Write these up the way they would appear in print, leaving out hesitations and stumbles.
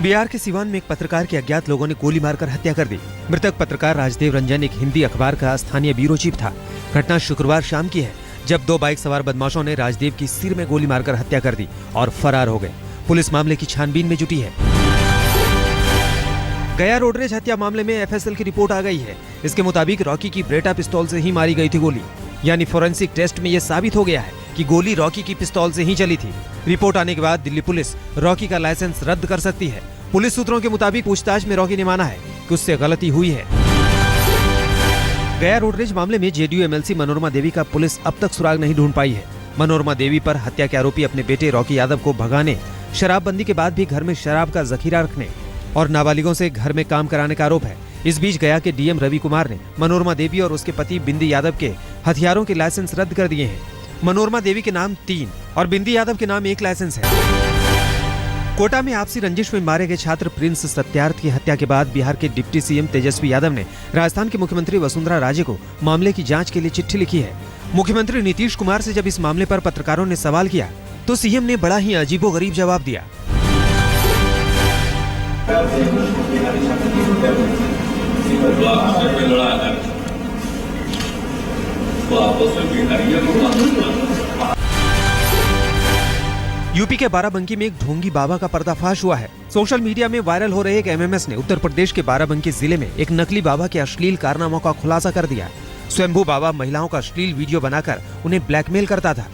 बिहार के सिवान में एक पत्रकार की अज्ञात लोगों ने गोली मारकर हत्या कर दी। मृतक पत्रकार राजदेव रंजन एक हिंदी अखबार का स्थानीय ब्यूरो चीफ था। घटना शुक्रवार शाम की है, जब दो बाइक सवार बदमाशों ने राजदेव की सिर में गोली मारकर हत्या कर दी और फरार हो गए। पुलिस मामले की छानबीन में जुटी है। गया रोडरेज हत्या मामले में एफएसएल की रिपोर्ट आ गई है। इसके मुताबिक रॉकी की ब्रेटा पिस्तौल से ही मारी गई थी गोली, यानी फोरेंसिक टेस्ट में यह साबित हो गया है कि गोली रॉकी की पिस्तौल से ही चली थी। रिपोर्ट आने के बाद दिल्ली पुलिस रॉकी का लाइसेंस रद्द कर सकती है। पुलिस सूत्रों के मुताबिक पूछताछ में रॉकी ने माना है कि उससे गलती हुई है। गया रोडरेज मामले में जेडीयू एमएलसी मनोरमा देवी का पुलिस अब तक सुराग नहीं ढूंढ पाई है। मनोरमा देवी पर हत्या के आरोपी अपने बेटे रॉकी यादव को भगाने, शराबबंदी के बाद भी घर में शराब का जखीरा रखने और नाबालिगों से घर में काम कराने का आरोप है। इस बीच गया के डीएम रवि कुमार ने मनोरमा देवी और उसके पति बिंदी यादव के हथियारों के लाइसेंस रद्द कर दिए हैं। मनोरमा देवी के नाम 3 और बिंदी यादव के नाम 1 लाइसेंस है। कोटा में आपसी रंजिश में मारे गए छात्र प्रिंस सत्यार्थ की हत्या के बाद बिहार के डिप्टी सीएम तेजस्वी यादव ने राजस्थान के मुख्यमंत्री वसुंधरा राजे को मामले की जांच के लिए चिट्ठी लिखी है। मुख्यमंत्री नीतीश कुमार से जब इस मामले पर पत्रकारों ने सवाल किया तो सीएम ने बड़ा ही अजीबोगरीब जवाब दिया। यूपी के बाराबंकी में एक ढोंगी बाबा का पर्दाफाश हुआ है। सोशल मीडिया में वायरल हो रहे एक एमएमएस ने उत्तर प्रदेश के बाराबंकी जिले में एक नकली बाबा के अश्लील कारनामों का खुलासा कर दिया। स्वयंभू बाबा महिलाओं का अश्लील वीडियो बनाकर उन्हें ब्लैकमेल करता था।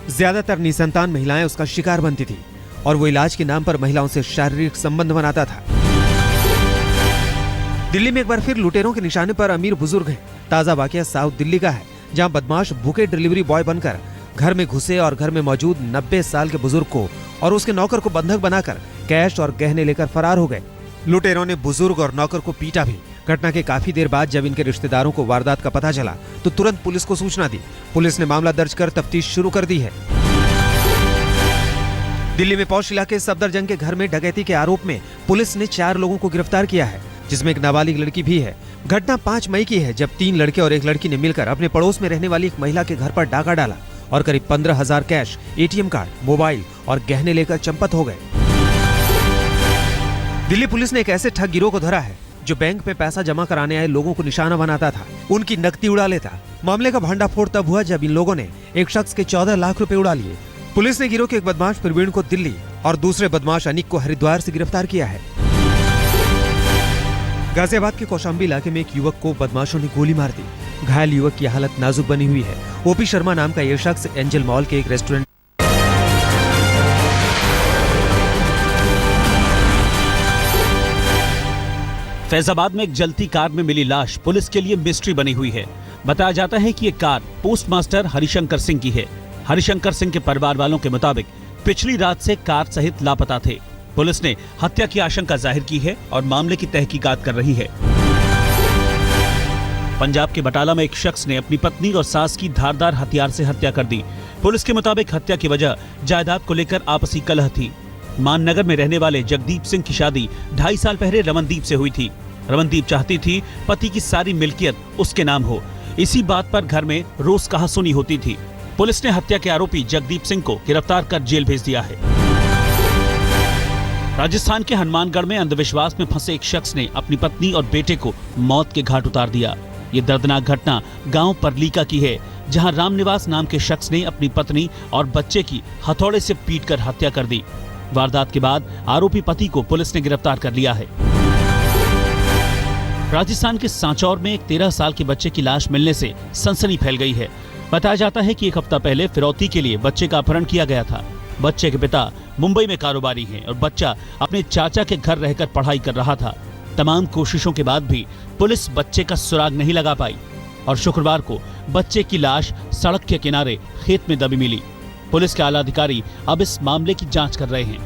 ज्यादातर निसंतान महिलाएं उसका शिकार बनती थी और वो इलाज के नाम पर महिलाओं से शारीरिक संबंध बनाता था। दिल्ली में एक बार फिर लुटेरों के निशाने पर अमीर बुजुर्ग हैं। ताजा वाकया साउथ दिल्ली का है, जहां बदमाश भूखे डिलीवरी बॉय बनकर घर में घुसे और घर में मौजूद 90 साल के बुजुर्ग को और उसके नौकर को बंधक बनाकर कैश और गहने लेकर फरार हो गए। लुटेरों ने बुजुर्ग और नौकर को पीटा भी। घटना के काफी देर बाद जब इनके रिश्तेदारों को वारदात का पता चला तो तुरंत पुलिस को सूचना दी। पुलिस ने मामला दर्ज कर तफ्तीश शुरू कर दी है। दिल्ली में पौष इलाके सफदरजंग के घर में डकैती के आरोप में पुलिस ने 4 लोगों को गिरफ्तार किया है, जिसमें एक नाबालिग लड़की भी है। घटना 5 मई की है, जब 3 लड़के और एक लड़की ने मिलकर अपने पड़ोस में रहने वाली एक महिला के घर पर डाका डाला और करीब 15,000 कैश, एटीएम कार्ड, मोबाइल और गहने लेकर चंपत हो गए। दिल्ली पुलिस ने एक ऐसे ठग गिरोह को धरा है जो बैंक में पैसा जमा कराने आए लोगों को निशाना बनाता था, उनकी नकदी उड़ा लेता। मामले का भंडाफोड़ तब हुआ जब इन लोगों ने एक शख्स के 14 लाख रुपए उड़ा लिए। पुलिस ने गिरोह के एक बदमाश प्रवीण को दिल्ली और दूसरे बदमाश अनिक को हरिद्वार से गिरफ्तार किया है। गाजियाबाद के कौशाम्बी इलाके में एक युवक को बदमाशों ने गोली मार दी। घायल युवक की हालत नाजुक बनी हुई है। ओपी शर्मा नाम का यह शख्स एंजल मॉल के एक रेस्टोरेंट फैजाबाद में एक जलती कार में मिली लाश पुलिस के लिए मिस्ट्री बनी हुई है। बताया जाता है कि ये कार पोस्टमास्टर हरिशंकर सिंह की है। हरिशंकर सिंह के परिवार वालों के मुताबिक पिछली रात से कार सहित लापता थे। पुलिस ने हत्या की आशंका जाहिर की है और मामले की तहकीकात कर रही है। पंजाब के बटाला में एक शख्स ने अपनी पत्नी और सास की धारदार हथियार से हत्या कर दी। पुलिस के मुताबिक हत्या की वजह जायदाद को लेकर आपसी कलह थी। माननगर में रहने वाले जगदीप सिंह की शादी 2.5 साल पहले रमनदीप से हुई थी। रमनदीप चाहती थी पति की सारी मिल्कियत उसके नाम हो। इसी बात पर घर में रोज कहासुनी होती थी। पुलिस ने हत्या के आरोपी जगदीप सिंह को गिरफ्तार कर जेल भेज दिया है। राजस्थान के हनुमानगढ़ में अंधविश्वास में फंसे एक शख्स ने अपनी पत्नी और बेटे को मौत के घाट उतार दिया। ये दर्दनाक घटना गांव परलीका की है, जहां रामनिवास नाम के शख्स ने अपनी पत्नी और बच्चे की हथौड़े से पीटकर हत्या कर दी। वारदात के बाद आरोपी पति को पुलिस ने गिरफ्तार कर लिया है। राजस्थान के सांचौर में एक 13 साल के बच्चे की लाश मिलने से सनसनी फैल गई है। बताया जाता है कि 1 हफ्ता पहले फिरौती के लिए बच्चे का अपहरण किया गया था। बच्चे के पिता मुंबई में कारोबारी हैं और बच्चा अपने चाचा के घर रहकर पढ़ाई कर रहा था। तमाम कोशिशों के बाद भी पुलिस बच्चे का सुराग नहीं लगा पाई और शुक्रवार को बच्चे की लाश सड़क के किनारे खेत में दबी मिली। पुलिस के आला अधिकारी अब इस मामले की जांच कर रहे हैं।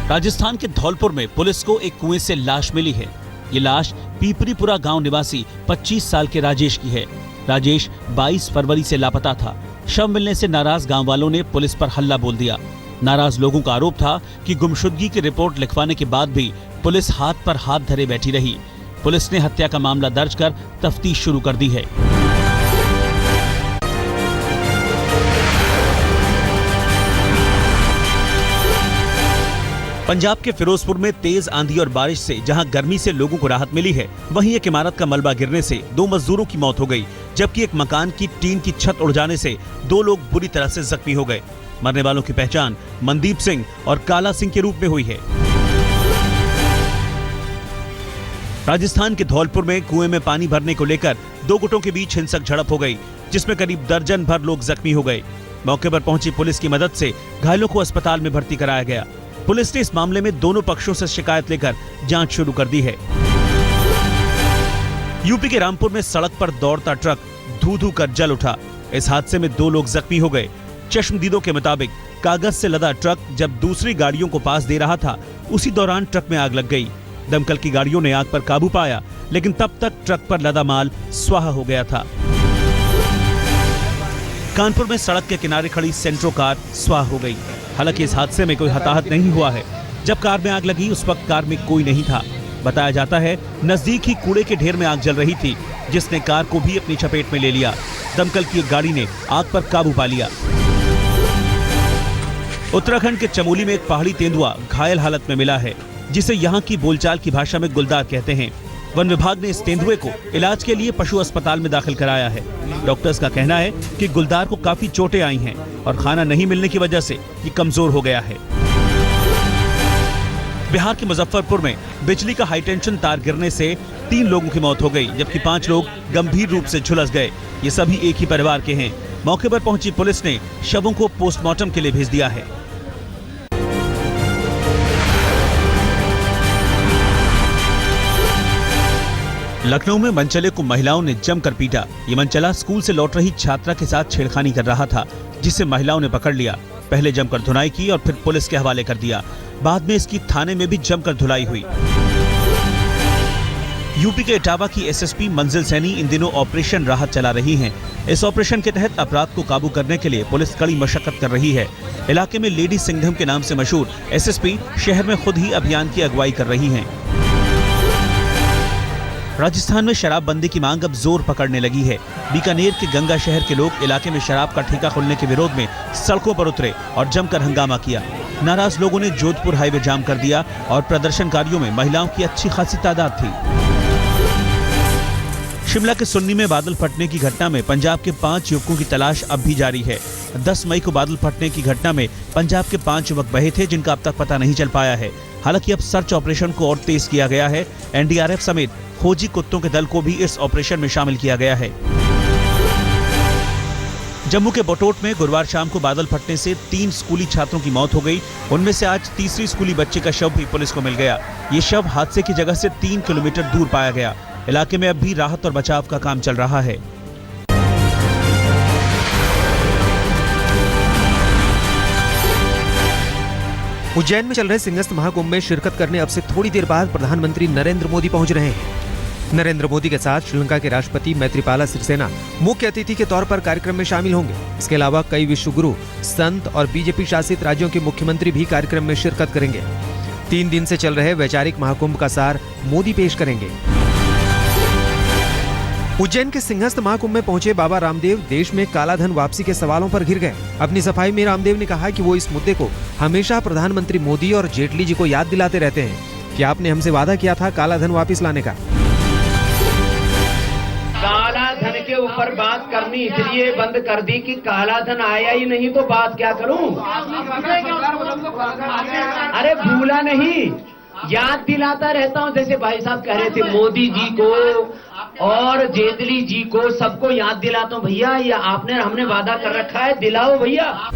राजस्थान के धौलपुर में पुलिस को एक कुएं से लाश मिली है। ये लाश पीपरीपुरा गांव निवासी 25 साल के राजेश की है। राजेश 22 फरवरी से लापता था। शव मिलने से नाराज गांव वालों ने पुलिस पर हल्ला बोल दिया। नाराज लोगों का आरोप था कि गुमशुदगी की रिपोर्ट लिखवाने के बाद भी पुलिस हाथ पर हाथ धरे बैठी रही। पुलिस ने हत्या का मामला दर्ज कर तफ्तीश शुरू कर दी है। पंजाब के फिरोजपुर में तेज आंधी और बारिश से जहां गर्मी से लोगों को राहत मिली है, वहीं एक इमारत का मलबा गिरने से 2 मजदूरों की मौत हो गई, जबकि एक मकान की टीन की छत उड़ जाने से 2 लोग बुरी तरह से जख्मी हो गए। मरने वालों की पहचान मनदीप सिंह और काला सिंह के रूप में हुई है। राजस्थान के धौलपुर में कुएं में पानी भरने को लेकर 2 गुटों के बीच हिंसक झड़प हो गई, जिसमें करीब दर्जन भर लोग जख्मी हो गए। मौके पर पहुंची पुलिस की मदद से घायलों को अस्पताल में भर्ती कराया गया। पुलिस ने इस मामले में दोनों पक्षों से शिकायत लेकर जांच शुरू कर दी है। यूपी के रामपुर में सड़क पर दौड़ता ट्रक धू-धू कर जल उठा। इस हादसे में 2 लोग जख्मी हो गए। चश्मदीदों के मुताबिक कागज से लदा ट्रक जब दूसरी गाड़ियों को पास दे रहा था, उसी दौरान ट्रक में आग लग गई। दमकल की गाड़ियों ने आग पर काबू पाया, लेकिन तब तक ट्रक पर लदा माल स्वाहा हो गया था। कानपुर में सड़क के किनारे खड़ी सेंट्रो कार स्वाहा हो गई। हालांकि इस हादसे में कोई हताहत नहीं हुआ है। जब कार में आग लगी उस वक्त कार में कोई नहीं था। बताया जाता है नजदीक ही कूड़े के ढेर में आग जल रही थी, जिसने कार को भी अपनी चपेट में ले लिया। दमकल की एक गाड़ी ने आग पर काबू पा लिया। उत्तराखंड के चमोली में एक पहाड़ी तेंदुआ घायल हालत में मिला है, जिसे यहाँ की बोलचाल की भाषा में गुलदार कहते हैं। वन विभाग ने इस तेंदुए को इलाज के लिए पशु अस्पताल में दाखिल कराया है। डॉक्टर्स का कहना है कि गुलदार को काफी चोटें आई हैं और खाना नहीं मिलने की वजह से ये कमजोर हो गया है। बिहार के मुजफ्फरपुर में बिजली का हाईटेंशन तार गिरने से 3 लोगों की मौत हो गई, जबकि 5 लोग गंभीर रूप से झुलस गए। ये सभी एक ही परिवार के हैं। मौके पर पहुंची पुलिस ने शवों को पोस्टमार्टम के लिए भेज दिया है। लखनऊ में मनचले को महिलाओं ने जमकर पीटा। ये मनचला स्कूल से लौट रही छात्रा के साथ छेड़खानी कर रहा था, जिसे महिलाओं ने पकड़ लिया। पहले जमकर धुनाई की और फिर पुलिस के हवाले कर दिया। बाद में इसकी थाने में भी जमकर धुलाई हुई। यूपी के इटावा की एसएसपी मंजिल सैनी इन दिनों ऑपरेशन राहत चला रही हैं। इस ऑपरेशन के तहत अपराध को काबू करने के लिए पुलिस कड़ी मशक्कत कर रही है। इलाके में लेडी सिंघम के नाम से मशहूर एसएसपी शहर में खुद ही अभियान की अगुवाई कर रही हैं। राजस्थान में शराबबंदी की मांग अब जोर पकड़ने लगी है। बीकानेर के गंगा शहर के लोग इलाके में शराब का ठेका खोलने के विरोध में सड़कों पर उतरे और जमकर हंगामा किया। नाराज लोगों ने जोधपुर हाईवे जाम कर दिया और प्रदर्शनकारियों में महिलाओं की अच्छी खासी तादाद थी। शिमला के सुन्नी में बादल फटने की घटना में पंजाब के 5 युवकों की तलाश अब भी जारी है। 10 मई को बादल फटने की घटना में पंजाब के 5 युवक बहे थे, जिनका अब तक पता नहीं चल पाया है। हालांकि अब सर्च ऑपरेशन को और तेज किया गया है। एनडीआरएफ समेत खोजी कुत्तों के दल को भी इस ऑपरेशन में शामिल किया गया है। जम्मू के बटोट में गुरुवार शाम को बादल फटने से 3 स्कूली छात्रों की मौत हो गई। उनमें से आज तीसरी स्कूली बच्चे का शव भी पुलिस को मिल गया। ये शव हादसे की जगह से 3 किलोमीटर दूर पाया गया। इलाके में अब भी राहत और बचाव का काम चल रहा है। उज्जैन में चल रहे सिंहस्थ महाकुंभ में शिरकत करने अब से थोड़ी देर बाद प्रधानमंत्री नरेंद्र मोदी पहुंच रहे हैं। नरेंद्र मोदी के साथ श्रीलंका के राष्ट्रपति मैत्रीपाला सिरिसेना मुख्य अतिथि के तौर पर कार्यक्रम में शामिल होंगे। इसके अलावा कई विश्वगुरु, संत और बीजेपी शासित राज्यों के मुख्यमंत्री भी कार्यक्रम में शिरकत करेंगे। 3 दिन से चल रहे वैचारिक महाकुंभ का सार मोदी पेश करेंगे। उज्जैन के सिंहस्थ महाकुंभ में पहुंचे बाबा रामदेव देश में कालाधन वापसी के सवालों पर घिर गए। अपनी सफाई में रामदेव ने कहा कि वो इस मुद्दे को हमेशा प्रधानमंत्री मोदी और जेटली जी को याद दिलाते रहते हैं कि आपने हमसे वादा किया था कालाधन वापस लाने का। काला धन के ऊपर बात करनी इसलिए बंद कर दी कि काला धन आया ही नहीं तो बात क्या करूं। अरे भूला नहीं, याद दिलाता रहता हूं। जैसे भाई साहब कह रहे थे मोदी जी को और जेटली जी को, सबको याद दिलाता हूं। भैया ये आपने हमने वादा कर रखा है, दिलाओ भैया।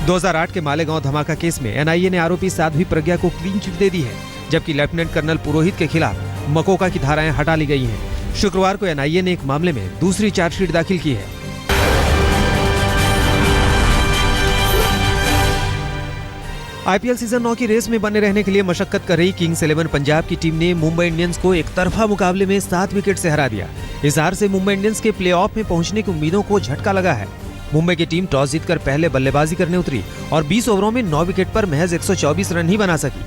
2008 के मालेगांव धमाका केस में एनआईए ने आरोपी साध्वी प्रज्ञा को क्लीन चिट दे दी है, जबकि लेफ्टिनेंट कर्नल पुरोहित के खिलाफ मकोका की धाराएं हटा ली गई हैं। शुक्रवार को एनआईए ने एक मामले में दूसरी चार्जशीट दाखिल की है। आईपीएल सीजन 9 की रेस में बने रहने के लिए मशक्कत कर रही किंग्स 11 पंजाब की टीम ने मुंबई इंडियंस को एक तरफा मुकाबले में 7 विकेट से हरा दिया। इस हार से मुंबई इंडियंस के प्लेऑफ में पहुंचने की उम्मीदों को झटका लगा है। मुंबई की टीम टॉस जीतकर पहले बल्लेबाजी करने उतरी और 20 ओवरों में 9 विकेट पर महज 124 रन ही बना सकी।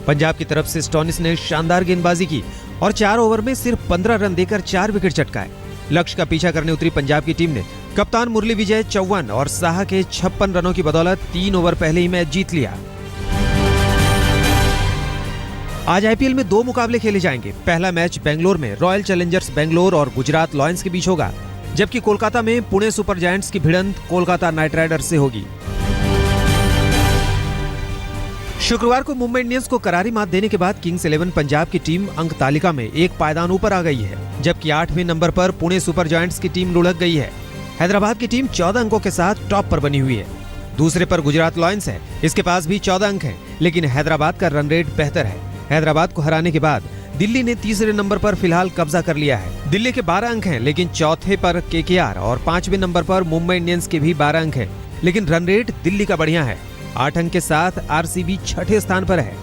पंजाब की तरफ से स्टोनिस ने शानदार गेंदबाजी की और 4 ओवर में सिर्फ 15 रन देकर 4 विकेट चटकाए। लक्ष्य का पीछा करने उतरी पंजाब की टीम ने कप्तान मुरली विजय 54 और साहा के 56 रनों की बदौलत 3 ओवर पहले ही मैच जीत लिया। आज आईपीएल में 2 मुकाबले खेले जाएंगे। पहला मैच बेंगलोर में रॉयल चैलेंजर्स बेंगलोर और गुजरात लॉयंस के बीच होगा, जबकि कोलकाता में पुणे सुपर जायंट्स की भिड़ंत कोलकाता नाइट राइडर्स से होगी। शुक्रवार को मुंबई इंडियंस को करारी मात देने के बाद किंग्स 11 पंजाब की टीम अंक तालिका में एक पायदान ऊपर आ गई है, जबकि 8वें नंबर पर पुणे सुपर जायंट्स की टीम लुढ़क गई है। हैदराबाद की टीम 14 अंकों के साथ टॉप पर बनी हुई है। दूसरे पर गुजरात लॉयंस है, इसके पास भी 14 अंक हैं, लेकिन हैदराबाद का रन रेट बेहतर है। हैदराबाद को हराने के बाद दिल्ली ने तीसरे नंबर पर फिलहाल कब्जा कर लिया है। दिल्ली के 12 अंक हैं, लेकिन चौथे पर केकेआर और 5वें नंबर पर मुंबई इंडियंस के भी 12 अंक हैं, लेकिन रन रेट दिल्ली का बढ़िया है। 8 अंक के साथ आरसीबी 6ठे स्थान पर है।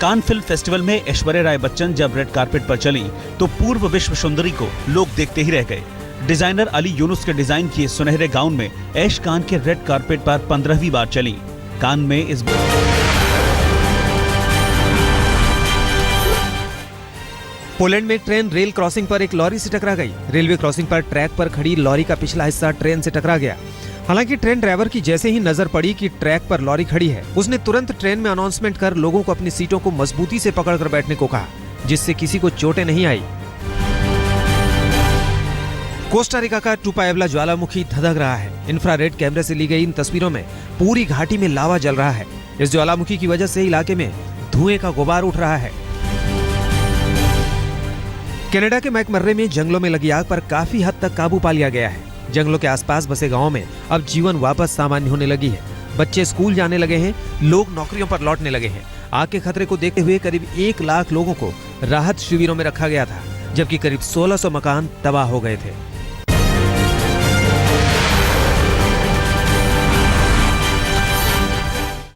कान फिल्म फेस्टिवल में ऐश्वर्या राय बच्चन जब रेड कारपेट पर चली तो पूर्व विश्व सुंदरी को लोग देखते ही रह गए। डिजाइनर अली यूनुस के डिजाइन किए सुनहरे गाउन में ऐश खान के रेड कारपेट पर 15वीं बार चली। कान में इस पोलैंड में ट्रेन रेल क्रॉसिंग पर एक लॉरी से टकरा गई। रेलवे क्रॉसिंग पर ट्रैक पर खड़ी लॉरी का पिछला हिस्सा ट्रेन से टकरा गया। हालांकि ट्रेन ड्राइवर की जैसे ही नजर पड़ी कि ट्रैक पर लॉरी खड़ी है, उसने तुरंत ट्रेन में अनाउंसमेंट कर लोगों को अपनी सीटों को मजबूती से पकड़कर बैठने को कहा, जिससे किसी को चोटें नहीं आई। कोस्टारिका का टुपाएवला ज्वालामुखी धधक रहा है। इंफ्रारेड कैमरे से ली गई इन तस्वीरों में पूरी घाटी में लावा जल रहा है। इस ज्वालामुखी की वजह से इलाके में धुएं का गुबार उठ रहा है। कनाडा के मैकमर्रे में जंगलों में लगी आग पर काफी हद तक काबू पा लिया गया है। जंगलों के आसपास बसे गांवों में अब जीवन वापस सामान्य होने लगी है। बच्चे स्कूल जाने लगे हैं, लोग नौकरियों पर लौटने लगे हैं। आग के खतरे को देखते हुए करीब 1 लाख लोगों को राहत शिविरों में रखा गया था, जबकि करीब 1600 मकान तबाह हो गए थे।